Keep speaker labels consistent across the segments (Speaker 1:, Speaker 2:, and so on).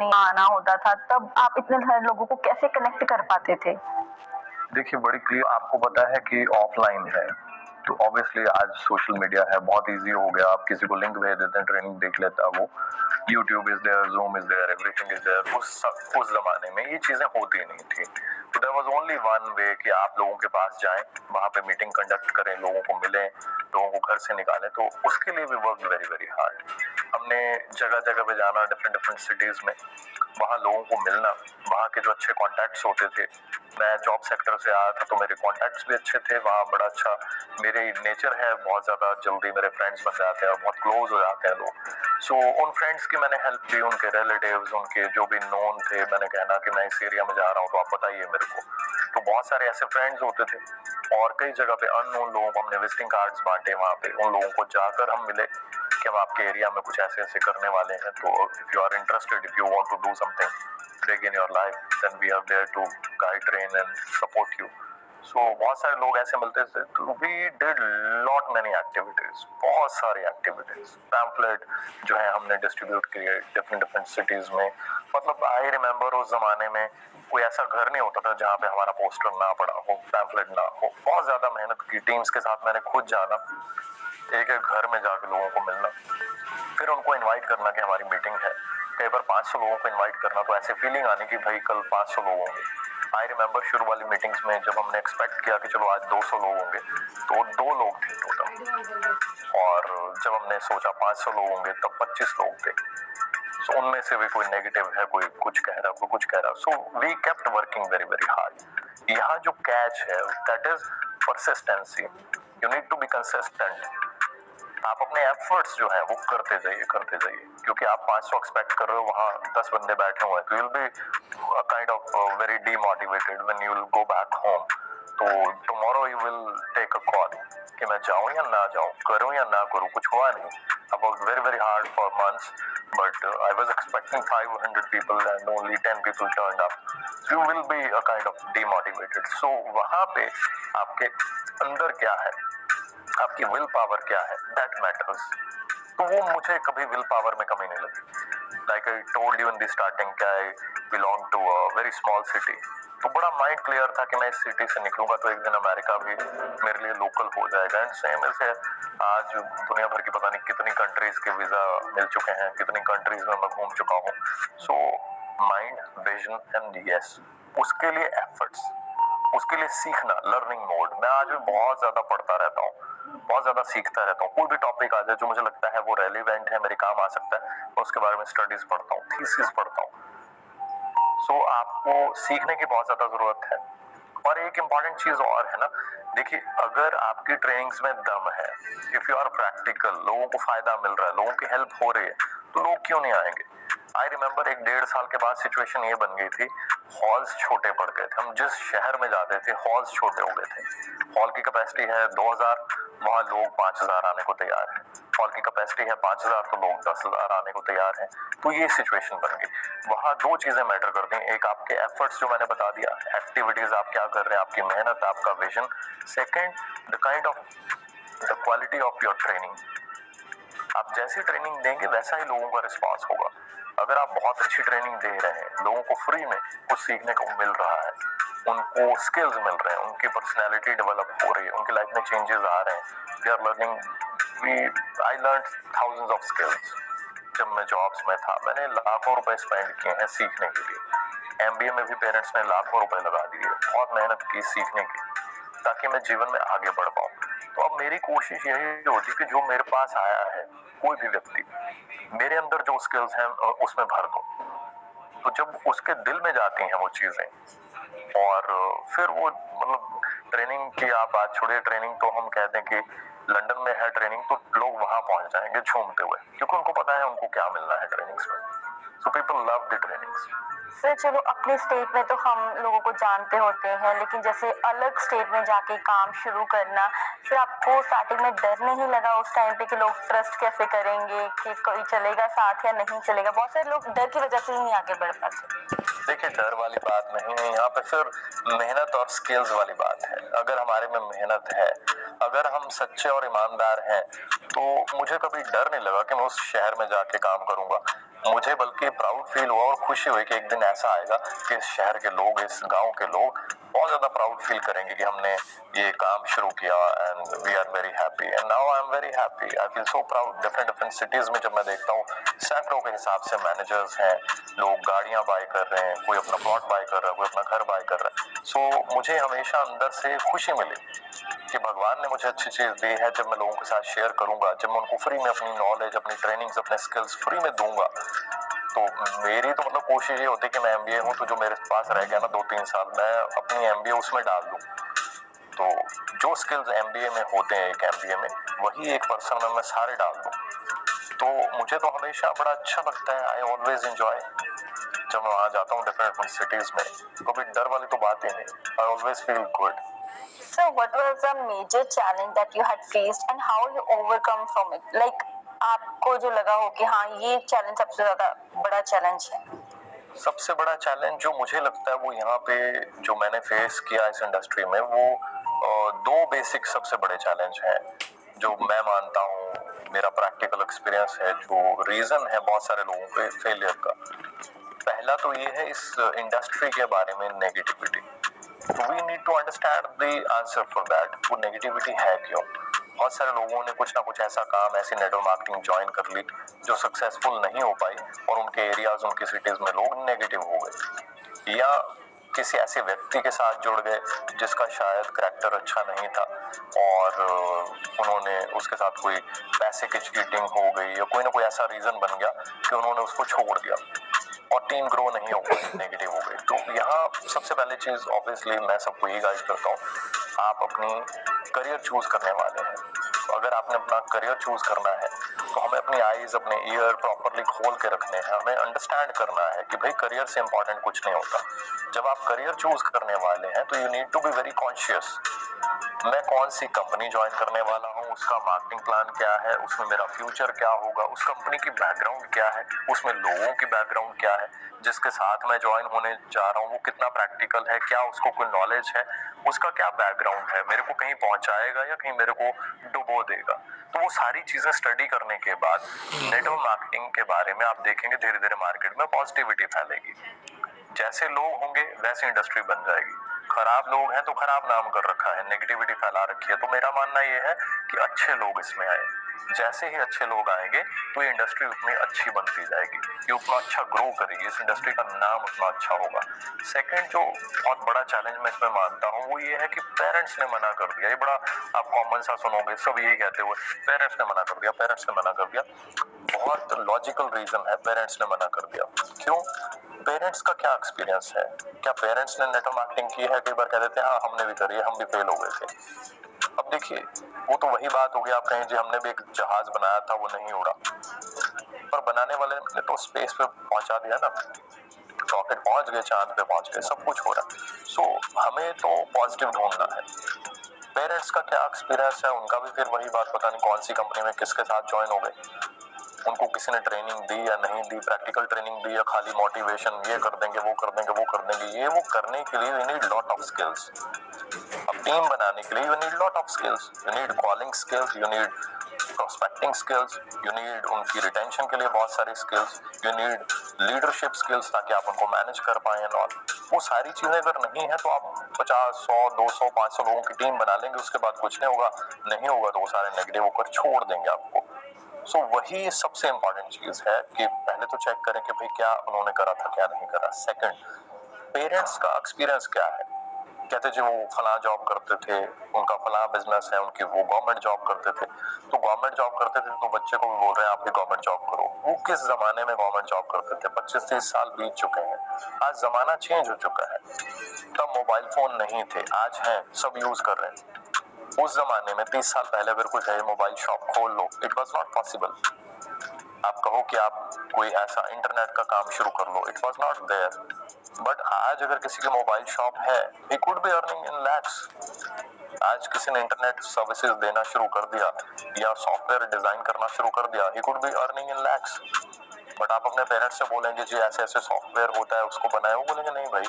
Speaker 1: नहीं आना होता था, तब आप इतने सारे लोगों को कैसे कनेक्ट कर पाते थे?
Speaker 2: देखिए, बड़ी क्लियर आपको पता है कि ऑफलाइन है, तो ऑब्वियसली आज सोशल मीडिया है, बहुत ईज़ी हो गया, आप किसी को लिंक भेज देते हैं, ट्रेनिंग देख लेता है वो। YouTube is there, Zoom is there, everything is there. उस ज़माने में ये चीज़ें होती नहीं थी। तो there was only one way कि आप लोगों के पास जाएँ, वहाँ पे मीटिंग कंडक्ट करें, लोगों को मिलें, लोगों को घर से निकालें, तो उसके लिए we worked very, very hard. हमने जगह-जगह पे जाना, डिफरेंट सिटीज़ में, वहाँ लोगों को मिलना, वहाँ के जो अच्छे कॉन्टैक्ट्स होते थे। मैं जॉब सेक्टर से आया था, तो मेरे कॉन्टैक्ट्स भी अच्छे थे, वहाँ बड़ा अच्छा मेरी नेचर है, बहुत ज़्यादा जल्दी मेरे फ्रेंड्स बन जाते हैं और बहुत क्लोज हो जाते हैं लोग। सो उन फ्रेंड्स की मैंने हेल्प की, उनके रिलेटिव्स, उनके जो भी नोन थे, मैंने कहना कि मैं इस एरिया में जा रहा हूँ, तो आप बताइए मेरे को। तो बहुत सारे ऐसे फ्रेंड्स होते थे और कई जगह पे अननोन लोगों को हमने विजिटिंग कार्ड्स बांटे, वहाँ पे उन लोगों को जाकर हम मिले कि हम आपके एरिया में कुछ ऐसे ऐसे करने वाले हैं, तो if you are interested, if you want to do something big in your life, then we are there to guide, train and support you. So बहुत सारे लोग ऐसे मिलते थे, तो we did lot many activities, बहुत सारी activities, pamphlet जो है हमने distribute किए different cities में। मतलब I remember उस जमाने में कोई ऐसा घर नहीं होता था जहाँ पे हमारा पोस्टर ना पड़ा हो, pamphlet ना हो। बहुत ज्यादा मेहनत की, टीम्स के साथ मैंने खुद जाना, एक एक घर में जाके लोगों को मिलना, फिर उनको इनवाइट करना कि हमारी मीटिंग है। कई बार 500 लोगों को इनवाइट करना, तो ऐसे फीलिंग आनी कि भाई कल 500 लोग होंगे। आई रिमेम्बर शुरू वाली मीटिंग्स में जब हमने एक्सपेक्ट किया कि चलो आज 200 लोग होंगे, तो 2 लोग थे टोटल, और जब हमने सोचा 500 लोग होंगे तब 25 लोग थे। सो उनमें से भी कोई नेगेटिव है, कोई कुछ कह रहा, कोई कुछ कह रहा। So we kept working very, very hard. यहाँ जो कैच है that is persistency. You need to be consistent. आप अपने एफर्ट्स जो है वो करते जाइए, क्योंकि आप 500 एक्सपेक्ट कर रहे हो, वहाँ 10 बंदे बैठे हुए हैं, तो you'll be kind of very demotivated when you will go back home. तो tomorrow you will take a call कि मैं जाऊँ या ना जाऊँ, करूँ या ना करूँ, कुछ हुआ नहीं. I worked very, very hard for months, but I was expecting 500 people and only 10 people turned up. So you will be a kind of demotivated. So वहाँ पे आपके अंदर क्या है, आपकी विल पावर क्या है, दैट मैटर्स। तो वो मुझे कभी विल पावर में कमी नहीं लगी। Like I told you in the starting कि I belong to a very small city, तो बड़ा माइंड क्लियर था कि मैं इस सिटी से निकलूंगा तो एक दिन अमेरिका भी मेरे लिए लोकल हो जाएगा। एंड सेम ऐसे आज दुनिया भर की पता नहीं कितनी कंट्रीज के वीजा मिल चुके हैं, कितनी कंट्रीज में मैं घूम चुका हूँ। So mind, vision and yes, उसके लिए एफर्ट्स, उसके लिए सीखना, लर्निंग मोड। मैं आज भी बहुत ज्यादा पढ़ता रहता हूँ, बहुत ज्यादा सीखता रहता हूँ। कोई भी टॉपिक आ जाए जो मुझे लगता है वो रेलिवेंट है, मेरे काम आ सकता है, मैं उसके बारे में स्टडीज पढ़ता हूँ, थीसिस पढ़ता हूँ। सो आपको सीखने की बहुत ज्यादा जरूरत है। और एक इम्पॉर्टेंट चीज और है ना, देखिए अगर आपकी ट्रेनिंग्स में दम है, इफ यू आर प्रैक्टिकल, लोगों को फायदा मिल रहा है, लोगों की हेल्प हो रही है, तो लोग क्यों नहीं आएंगे। आई रिमेम्बर 1-1.5 साल के बाद सिचुएशन ये बन गई थी, हॉल्स छोटे पड़ गए थे। हम जिस शहर में जाते थे हॉल्स छोटे हो गए थे। हॉल की कैपेसिटी है 2000, वहां लोग 5000 आने को तैयार है। हॉल की कैपेसिटी है 5000, तो लोग 10,000 आने को तैयार हैं। तो ये सिचुएशन बन गई। वहां 2 चीजें मैटर करती हैं, एक आपके एफर्ट्स जो मैंने बता दिया, एक्टिविटीज आप क्या कर रहे हैं, आपकी मेहनत, आपका vision. Second, the kind of the quality of your training. आप जैसी ट्रेनिंग देंगे वैसा ही लोगों का रिस्पांस होगा। अगर आप बहुत अच्छी ट्रेनिंग दे रहे हैं, लोगों को फ्री में कुछ सीखने को मिल रहा है, उनको स्किल्स मिल रहे हैं, उनकी पर्सनैलिटी डेवलप हो रही है, उनकी लाइफ में चेंजेस आ रहे हैं, they are learning. I learn thousands of skills. जब मैं जॉब्स में था मैंने लाखों रुपए स्पेंड किए हैं सीखने के लिए। एमबीए में भी पेरेंट्स ने लाखों रुपए लगा दिए, बहुत मेहनत की सीखने की, ताकि मैं जीवन में आगे बढ़ पाऊं। तो अब मेरी कोशिश यही होती कि जो मेरे पास आया है कोई भी व्यक्ति, मेरे अंदर जो स्किल्स हैं उसमें भर दो। तो जब उसके दिल में जाती हैं वो चीजें, और फिर वो मतलब ट्रेनिंग की आप बात छोड़िए, ट्रेनिंग तो हम कहते हैं कि लंदन में है ट्रेनिंग, तो लोग वहां पहुंच जाएंगे झूमते हुए, क्योंकि उनको पता है उनको क्या मिलना है ट्रेनिंग्स में। So people love the trainings.
Speaker 1: Sir चलो अपने स्टेट में तो हम लोगों को जानते होते हैं, लेकिन जैसे अलग स्टेट में जाके काम शुरू करना, फिर आपको स्टार्टिंग में डर नहीं लगा उस टाइम पे कि लोग ट्रस्ट कैसे करेंगे, कि कोई चलेगा साथ या नहीं चलेगा? बहुत सारे लोग डर की वजह से ही नहीं आगे बढ़ पाते।
Speaker 2: देखिए डर वाली बात नहीं है यहाँ पे, फिर मेहनत और स्किल्स वाली बात है। अगर हमारे में मेहनत है, अगर हम सच्चे और ईमानदार हैं, तो मुझे कभी डर नहीं लगा कि मैं उस शहर में जाके काम करूंगा। मुझे बल्कि प्राउड फील हुआ और खुशी हुई कि एक दिन ऐसा आएगा कि इस शहर के लोग, इस गांव के लोग बहुत ज्यादा प्राउड फील करेंगे कि हमने ये काम शुरू किया and we are very happy and now I am very happy. I feel so proud. Different different cities में जब मैं देखता हूँ सैकड़ों के हिसाब से मैनेजर्स हैं, लोग गाड़ियां बाय कर रहे हैं, कोई अपना प्लॉट बाय कर रहा है, कोई अपना घर बाय कर रहा है। सो मुझे हमेशा अंदर से खुशी मिली कि भगवान ने मुझे अच्छी चीज दी है। जब मैं लोगों के साथ शेयर करूंगा, जब मैं उनको फ्री में अपनी नॉलेज, अपनी ट्रेनिंग्स, अपने स्किल्स फ्री में दूंगा, तो मेरी तो मतलब कोशिश ये होती है कि मैं एमबीए हूँ तो जो मेरे पास रह गया ना 2-3 साल, मैं अपनी एमबीए उसमें डाल दूं। तो जो स्किल्स एमबीए में होते हैं एक एमबीए में, वही एक पर्सन में मैं सारे डाल दूं। तो मुझे तो हमेशा बड़ा अच्छा लगता है। आई ऑलवेज एंजॉय जब मैं वहां जाता हूँ डिफरेंट सिटीज में। कभी डर वाली तो बात ही नहीं। I always feel good.
Speaker 1: So what was the major challenge that you had faced and how you overcome from it? Like आपको जो लगा हो कि हाँ ये चैलेंज सबसे ज्यादा बड़ा चैलेंज है।
Speaker 2: सबसे बड़ा चैलेंज जो मुझे लगता है वो यहाँ पे जो मैंने फेस किया इस इंडस्ट्री में, वो दो बेसिक सबसे बड़े चैलेंज हैं जो मैं मानता हूँ। मेरा प्रैक्टिकल एक्सपीरियंस है जो रीजन है बहुत सारे लोगों के फेलियर का। पहला तो ये है इस इंडस्ट्री के बारे में negativity. We need to understand the answer for that. वो नेगेटिविटी है क्यों? बहुत सारे लोगों ने कुछ ना कुछ ऐसा काम, ऐसी नेटवर्क मार्केटिंग ज्वाइन कर ली जो सक्सेसफुल नहीं हो पाई और उनके एरियाज, उनकी सिटीज में लोग नेगेटिव हो गए, या किसी ऐसे व्यक्ति के साथ जुड़ गए जिसका शायद करैक्टर अच्छा नहीं था और उन्होंने उसके साथ कोई पैसे की चीटिंग हो गई या कोई ना कोई ऐसा रीजन बन गया कि उन्होंने उसको छोड़ दिया और टीम ग्रो नहीं हो पाई, नेगेटिव हो गई। तो यहाँ सबसे पहली चीज ऑब्वियसली मैं सबको यही गाइड करता हूँ, आप अपनी करियर चूज करने वाले हैं। तो अगर आपने अपना करियर चूज करना है तो हमें अपनी आईज, अपने ईयर प्रॉपरली खोल के रखने हैं। हमें अंडरस्टैंड करना है कि भाई करियर से इंपॉर्टेंट कुछ नहीं होता। जब आप करियर चूज करने वाले हैं तो you need to be very conscious. मैं कौन सी कंपनी ज्वाइन करने वाला हूँ, उसका मार्केटिंग प्लान क्या है, उसमें मेरा फ्यूचर क्या होगा, उस कंपनी की बैकग्राउंड क्या है, उसमें लोगों की बैकग्राउंड क्या है, जिसके साथ मैं ज्वाइन होने जा रहा हूँ वो कितना प्रैक्टिकल है, क्या उसको कोई नॉलेज है, उसका क्या बैकग्राउंड है, मेरे को कहीं पहुंचाएगा या कहीं मेरे को डुबो देगा। तो वो सारी चीजें स्टडी करने के बाद नेटवर्क मार्केटिंग के बारे में आप देखेंगे धीरे धीरे मार्केट में पॉजिटिविटी फैलेगी। जैसे लोग होंगे वैसी इंडस्ट्री बन जाएगी। खराब लोग हैं तो खराब नाम कर रखा है, नेगेटिविटी फैला रखी है। तो मेरा मानना ये है कि अच्छे लोग इसमें आए। जैसे ही अच्छे लोग आएंगे तो ये इंडस्ट्री उतनी अच्छी बनती जाएगी, ये उतना अच्छा ग्रो करेगी, इस इंडस्ट्री का नाम उतना अच्छा होगा। सेकंड जो बहुत बड़ा चैलेंज मैं इसमें मानता हूँ वो ये है कि पेरेंट्स ने मना कर दिया। ये बड़ा आप कॉमन सा सुनोगे, सब यही कहते हुए पेरेंट्स ने मना कर दिया, पेरेंट्स ने मना कर दिया। बहुत लॉजिकल रीजन है पेरेंट्स ने मना कर दिया। क्यों? पेरेंट्स का क्या एक्सपीरियंस है? क्या पेरेंट्स ने नेटवर्क मार्केटिंग की है? कई बार कह देते हैं हाँ हमने भी करी है, हम भी फेल हो गए थे। अब देखिए वो तो वही बात हो गई, आप कहें जी हमने भी एक जहाज बनाया था वो नहीं उड़ा, पर बनाने वाले ने तो स्पेस पे पहुंचा दिया ना, रॉकेट पहुंच गए, चांद पे पहुंच गए, सब कुछ हो रहा है। सो हमें तो पॉजिटिव ढूंढना है। पेरेंट्स का क्या एक्सपीरियंस है? उनका भी फिर वही बात, पता नहीं कौन सी कंपनी में किसके साथ ज्वाइन हो गए, उनको किसी ने ट्रेनिंग दी या नहीं दी, प्रैक्टिकल ट्रेनिंग दी या खाली मोटिवेशन, ये कर देंगे वो कर देंगे वो कर देंगे। ये वो करने के लिए you need lot of skills. अब टीम बनाने के लिए you need lot of skills, you need calling skills, you need prospecting skills, you need उनकी रिटेंशन के लिए बहुत सारी skills, you need leadership skills ताकि आप उनको मैनेज कर पाए एंड ऑल। वो सारी चीजें अगर नहीं है तो आप 50, 100, 200, 500 लोगों की टीम बना लेंगे, उसके बाद कुछ नहीं होगा। नहीं होगा तो वो सारे नेगेटिव होकर छोड़ देंगे आपको। सो वही सबसे इंपॉर्टेंट चीज है कि पहले तो चेक करें कि भाई क्या उन्होंने करा था, क्या नहीं करा। सेकंड, पेरेंट्स का एक्सपीरियंस क्या है? कहते जी वो फला जॉब करते थे, उनका फला बिजनेस है, उनकी वो गवर्नमेंट जॉब करते थे, तो गवर्नमेंट जॉब करते थे तो बच्चे को भी बोल रहे हैं आप भी गवर्नमेंट जॉब करो। वो किस जमाने में गवर्नमेंट जॉब करते थे? 25-30 साल बीत चुके हैं। आज जमाना चेंज हो चुका है। तब मोबाइल फोन नहीं थे, आज हैं, सब यूज कर रहे हैं। उस जमाने में 30 साल पहले अगर कोई कहे मोबाइल शॉप खोल लो, इट वाज नॉट पॉसिबल। आप कहो कि आप कोई ऐसा इंटरनेट का काम शुरू कर लो, it was not there. But आज अगर किसी की मोबाइल शॉप है, he could be earning in lakhs. आज किसी ने इंटरनेट सर्विसेज देना शुरू कर दिया या सॉफ्टवेयर डिजाइन करना शुरू कर दिया, ही could be earning in lakhs. But आप अपने पेरेंट्स से बोलेंगे जी ऐसे ऐसे सॉफ्टवेयर होता है उसको बनाए, वो बोलेंगे नहीं भाई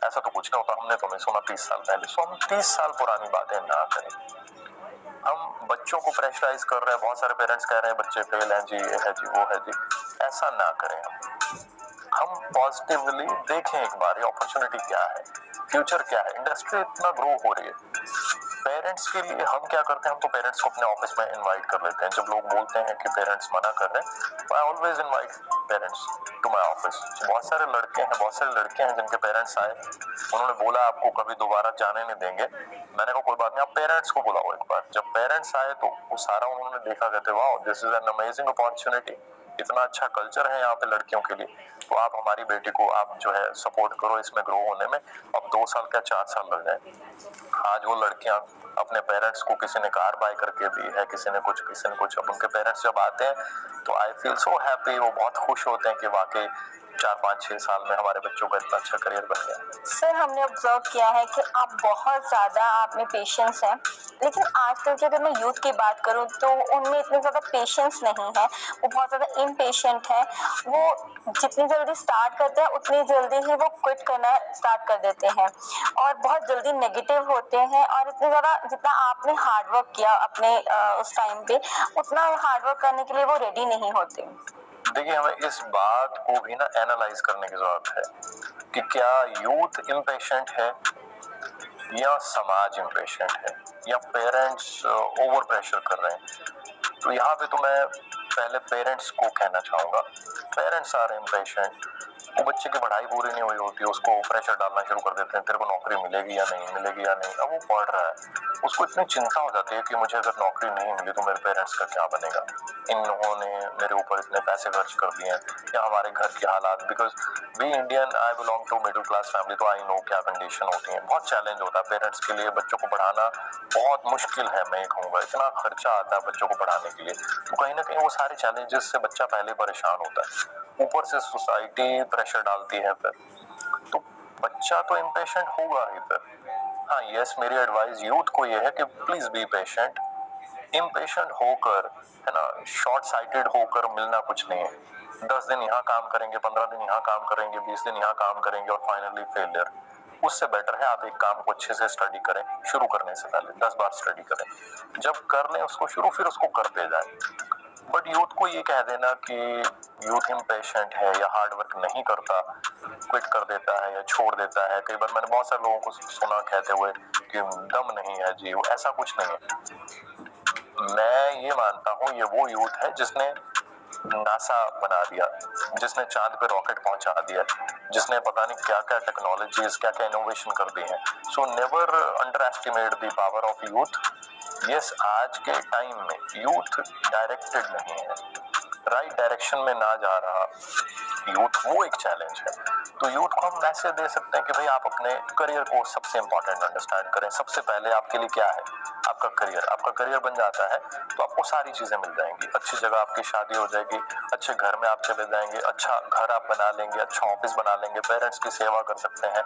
Speaker 2: ऐसा तो कुछ नहीं होता, हमने तो नहीं सुना 30 साल पहले। सो हम 30 साल पुरानी बातें ना करें, हम बच्चों को प्रेशराइज कर रहे हैं, बहुत सारे पेरेंट्स कह रहे हैं बच्चे फेल हैं जी, ये है जी, वो है जी। ऐसा ना करें। हम पॉजिटिवली देखें एक बार ये अपॉर्चुनिटी क्या है, फ्यूचर क्या है, इंडस्ट्री इतना ग्रो हो रही है। पेरेंट्स के लिए हम क्या करते हैं, हम तो पेरेंट्स को अपने ऑफिस में इनवाइट कर लेते हैं। जब लोग बोलते हैं कि पेरेंट्स मना कर रहे हैं, I always invite parents to my office. बहुत सारे लड़के हैं, बहुत सारे लड़के हैं जिनके पेरेंट्स आए, उन्होंने बोला आपको कभी दोबारा जाने नहीं देंगे। मैंने कहा कोई बात नहीं, आप पेरेंट्स को बुलाओ एक बार। जब पेरेंट्स आए तो वो सारा उन्होंने देखा, कहते wow this is an amazing opportunity, इतना अच्छा कल्चर है यहाँ पे लड़कियों के लिए, तो आप हमारी बेटी को आप जो है सपोर्ट करो इसमें ग्रो होने में। अब 2 साल क्या 4 साल लग जाए। आज वो लड़कियां अपने पेरेंट्स को, किसी ने कार बाय करके दी है, किसी ने कुछ, किसी ने कुछ। अब उनके पेरेंट्स जब आते हैं तो आई फील सो हैप्पी, वो बहुत खुश होते हैं कि वाकई 4-5-6 साल में हमारे बच्चों का इतना अच्छा करियर बन गया।
Speaker 1: सर हमने ऑब्जर्व किया है कि आप बहुत ज़्यादा आप में पेशेंस है, लेकिन आजकल की अगर मैं यूथ की बात करूं तो उनमें इतने ज़्यादा पेशेंस नहीं है, वो बहुत ज़्यादा इम्पेशेंट है। वो जितनी जल्दी स्टार्ट करते हैं उतनी जल्दी ही वो क्विट करना स्टार्ट कर देते हैं और बहुत जल्दी नेगेटिव होते हैं, और इतने ज़्यादा जितना आपने हार्डवर्क किया अपने उस टाइम पे, उतना हार्डवर्क करने के लिए वो रेडी नहीं होते।
Speaker 2: देखिए हमें इस बात को भी ना एनालाइज करने की जरूरत है कि क्या यूथ इम्पेशेंट है या समाज इम्पेशेंट है या पेरेंट्स ओवर प्रेशर कर रहे हैं। तो यहाँ पे तो मैं पहले पेरेंट्स को कहना चाहूंगा, पेरेंट्स आर इम्पेशेंट। वो बच्चे की पढ़ाई पूरी नहीं हुई होती, उसको प्रेशर डालना शुरू कर देते हैं, तेरे को नौकरी मिलेगी या नहीं मिलेगी या नहीं। अब वो पढ़ रहा है, उसको इतनी चिंता हो जाती है कि मुझे अगर नौकरी नहीं मिली तो मेरे पेरेंट्स का क्या बनेगा, इन लोगों ने मेरे ऊपर इतने पैसे खर्च कर दिए हैं, या हमारे घर की हालात, because we Indian, I belong to middle class family, तो आई नो क्या कंडीशन होती है। बहुत चैलेंज होता है पेरेंट्स के लिए, बच्चों को पढ़ाना बहुत मुश्किल है। मैं कहूँगा इतना खर्चा आता है बच्चों को पढ़ाने के लिए, तो कहीं ना कहीं वो सारे चैलेंजेस से बच्चा पहले परेशान होता है, ऊपर से सोसाइटी प्रेशर डालती है, फिर तो बच्चा तो इम्पेशेंट होगा ही फिर। हाँ यस, मेरी एडवाइस यूथ को ये है कि प्लीज बी पेशेंट। इम्पेशेंट होकर, है ना, शॉर्ट साइटेड होकर मिलना कुछ नहीं है। 10 दिन यहाँ काम करेंगे, 15 दिन यहाँ काम करेंगे, 20 दिन यहाँ काम करेंगे और फाइनली फेलियर। उससे बेटर है आप एक काम को अच्छे से स्टडी करें, शुरू करने से पहले 10 बार स्टडी करें, जब कर लें उसको शुरू फिर उसको करते जाए। बट यूथ को ये कह देना कि यूथ इम्पेशेंट है या हार्ड वर्क नहीं करता, क्विट कर देता है या छोड़ देता है। कई बार मैंने बहुत सारे लोगों को सुना कहते हुए कि दम नहीं है जी, ऐसा कुछ नहीं है। मैं ये मानता हूँ ये वो यूथ है जिसने नासा बना दिया, जिसने चांद पे रॉकेट पहुंचा दिया, जिसने पता नहीं क्या क्या टेक्नोलॉजीज, क्या क्या इनोवेशन कर दी है। So never under estimate the power of youth. Yes, आज के टाइम में यूथ डायरेक्टेड नहीं है, राइट डायरेक्शन में ना जा रहा यूथ, वो एक चैलेंज है। तो यूथ को हम मैसेज दे सकते हैं कि भाई आप अपने करियर को सबसे इंपॉर्टेंट अंडरस्टैंड करें। सबसे पहले आपके लिए क्या है, आपका करियर। आपका करियर बन जाता है तो आपको सारी चीजें मिल जाएंगी, अच्छी जगह आपकी शादी हो जाएगी, अच्छे घर में आप चले जाएंगे, अच्छा घर आप बना लेंगे, अच्छा ऑफिस बना लेंगे, पेरेंट्स की सेवा कर सकते हैं।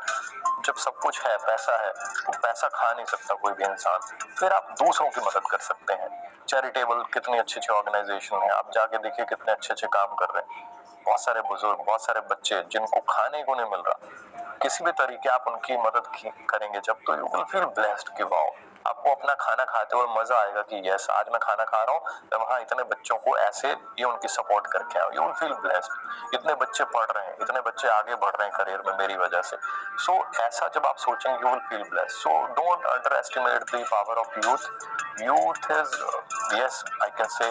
Speaker 2: जब सब कुछ है, पैसा है, तो पैसा खा नहीं सकता कोई भी इंसान। फिर आप दूसरों की मदद कर सकते हैं। चैरिटेबल कितनी अच्छी अच्छी ऑर्गेनाइजेशन है, आप जाके देखिए कितने अच्छे अच्छे काम कर रहे हैं। बहुत सारे बुजुर्ग, बहुत सारे बच्चे जिनको खाने को नहीं मिल रहा, किसी भी तरीके आप उनकी मदद करेंगे जब, तो यू विल फील ब्लेस्ड कि वाओ, आपको अपना खाना खाते हुए मजा आएगा कि यस आज मैं खाना खा रहा हूँ, मैं वहाँ इतने बच्चों को ऐसे ये उनकी सपोर्ट करके आया। यू विल फील ब्लेस्ड, इतने बच्चे पढ़ रहे हैं, इतने बच्चे आगे बढ़ रहे हैं करियर में मेरी वजह से। सो ऐसा जब आप सोचेंगे you will feel blessed. So don't under estimate the power of youth. Youth is, yes I can say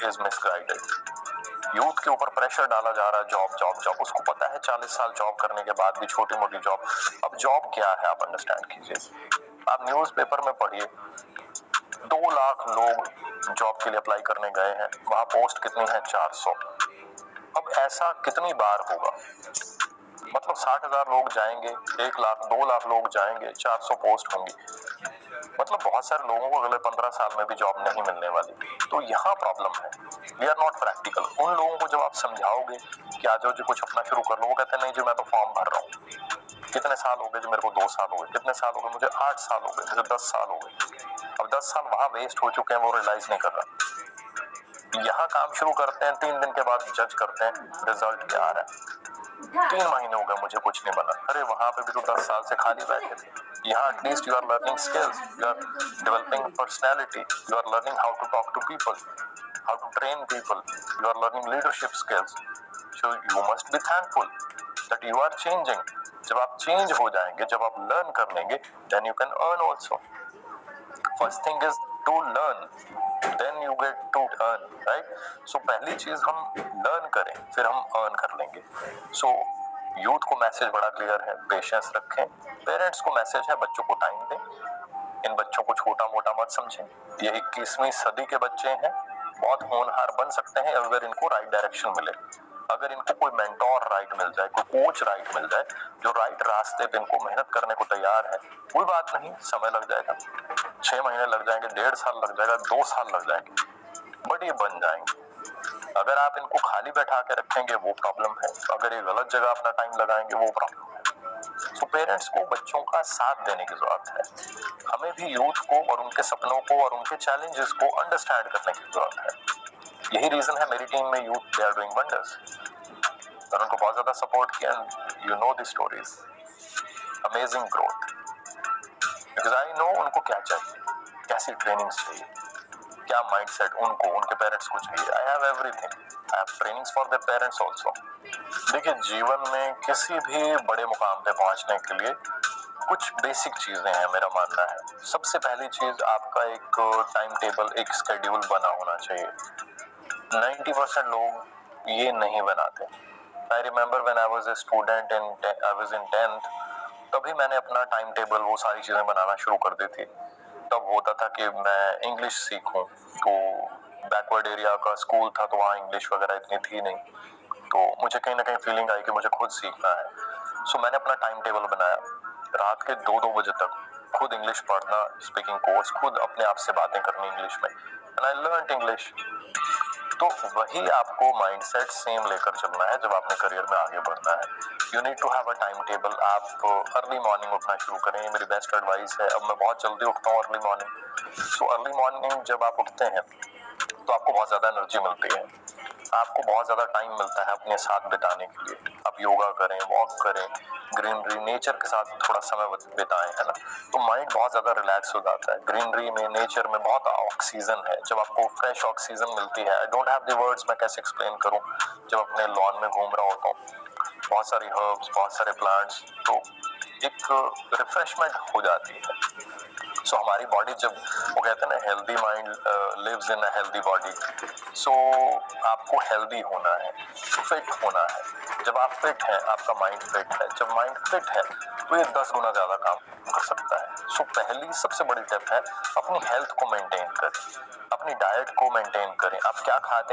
Speaker 2: is misguided. Youth के ऊपर प्रेशर डाला जा रहा है, जॉब जॉब जॉब। उसको पता है 40 साल जॉब करने के बाद भी छोटी मोटी जॉब। अब जॉब क्या है आप अंडरस्टैंड कीजिए। आप न्यूज़पेपर में पढ़िए 2 लाख लोग जॉब के लिए अप्लाई करने गए हैं, वहां पोस्ट कितनी है 400। अब ऐसा कितनी बार होगा, मतलब 60,000 लोग जाएंगे, 1 लाख 2 लाख लोग जाएंगे, 400 पोस्ट होंगी, मतलब बहुत सारे लोगों को अगले 15 साल में भी जॉब नहीं मिलने वाली। तो यहाँ प्रॉब्लम है, वी आर नॉट प्रैक्टिकल। उन लोगों को जब आप समझाओगे कि आ जाओ जी कुछ अपना शुरू कर लो, वो कहते हैं नहीं जी मैं तो फॉर्म भर रहा हूँ। कितने साल हो गए जी, मेरे को 2 साल हो गए, कितने साल हो गए मुझे, 8 साल हो गए, मुझे 10 साल हो गए। अब 10 साल वहां वेस्ट हो चुके हैं, वो रियलाइज नहीं कर रहा। यहाँ काम शुरू करते हैं, 3 दिन के बाद जज करते हैं रिजल्ट क्या आ रहा है। 3 महीने हो गए मुझे कुछ नहीं बना। अरे वहां पे भी तो 10 साल से खाली बैठे थे। यहाँ at least you are learning skills, you are developing personality, you are learning how to talk to people, how to train people, you are learning leadership skills. So you must be thankful that you are changing. जब आप change हो जाएंगे, जब आप learn कर लेंगे, then you can earn also. First thing is to learn, then you get to earn, right? So पहली चीज हम लर्न करें, फिर हम अर्न कर लेंगे। सो यूथ को मैसेज बड़ा क्लियर है, पेशेंस रखें। पेरेंट्स को मैसेज है, बच्चों को टाइम दें। इन बच्चों को छोटा मोटा मत समझें। ये 21वीं सदी के बच्चे हैं, बहुत होनहार बन सकते हैं अगर इनको राइट डायरेक्शन मिले। अगर इनको कोई मेंटोर राइट मिल जाए, कोई कोच राइट मिल जाए, जो राइट रास्ते पे इनको मेहनत करने को तैयार है, कोई बात नहीं, समय लग जाएगा, 6 महीने लग जाएंगे, 1.5 साल लग जाएगा, 2 साल लग जाएंगे, बट ये बन जाएंगे। अगर आप इनको खाली बैठा के रखेंगे वो प्रॉब्लम है, अगर ये गलत जगह अपना टाइम लगाएंगे वो प्रॉब्लम है। तो पेरेंट्स को बच्चों का साथ देने की जरूरत है। हमें भी यूथ को और उनके सपनों को और उनके चैलेंजेस को अंडरस्टैंड करने की जरूरत है। यही रीजन है मेरी टीम में youth they are doing wonders. मैंने उनको बहुत ज्यादा सपोर्ट किया, you know the stories, amazing growth, because I know उनको क्या चाहिए, कैसी ट्रेनिंग चाहिए, क्या माइंडसेट उनको, उनके पेरेंट्स को चाहिए। I have everything, I have trainings for their parents also. देखिए, जीवन में किसी भी बड़े मुकाम पे पहुंचने के लिए कुछ बेसिक चीजें हैं, मेरा मानना है। सबसे पहली चीज, आपका एक टाइम टेबल, एक स्केड्यूल बना होना चाहिए। 90% लोग ये नहीं बनाते। I remember when I was a student I was in 10th, तभी मैंने अपना टाइम टेबल, वो सारी चीजें बनाना शुरू कर दी थी। तब होता था कि मैं इंग्लिश सीखूं, तो बैकवर्ड एरिया का स्कूल था, तो वहाँ इंग्लिश वगैरह इतनी थी नहीं, तो मुझे कहीं ना कहीं फीलिंग आई कि मुझे खुद सीखना है। सो मैंने अपना टाइम टेबल बनाया, रात के 2-2 बजे तक खुद इंग्लिश पढ़ना, स्पीकिंग कोर्स, खुद अपने आप से बातें करनी इंग्लिश में, एंड आई लर्नड इंग्लिश। तो वही आपको माइंडसेट सेम लेकर चलना है जब आपने करियर में आगे बढ़ना है। You need to have a time table. आप अर्ली मॉर्निंग उठना शुरू करें, ये मेरी बेस्ट एडवाइस है। अब मैं बहुत जल्दी उठता हूँ early morning. So early morning जब आप उठते हैं तो आपको बहुत ज्यादा एनर्जी मिलती है, आपको बहुत ज्यादा टाइम मिलता है अपने साथ बिताने के लिए। आप योगा करें, वॉक करें, ग्रीनरी, नेचर के साथ थोड़ा समय बिताएं, है ना? तो माइंड बहुत ज्यादा रिलैक्स हो जाता है। ग्रीनरी में, नेचर में बहुत ऑक्सीजन है। जब आपको फ्रेश ऑक्सीजन मिलती है, I don't have the words, मैं कैसे एक्सप्लेन करूं। जब अपने लॉन में घूम रहा होता हूँ, बहुत सारी हर्ब्स, बहुत सारे प्लांट्स, तो एक रिफ्रेशमेंट हो जाती है। सो हमारी बॉडी, जब वो कहते हैं ना, healthy mind lives in a healthy body. So आपको हेल्दी होना है, फिट होना है। जब आप फिट हैं, आपका माइंड फिट है, जब माइंड फिट है तो ये 10 गुना ज्यादा काम कर सकता है। सो पहली सबसे बड़ी टिप है, अपनी हेल्थ को मेंटेन करें, अपनी डाइट को मेंटेन करें। आप क्या खाते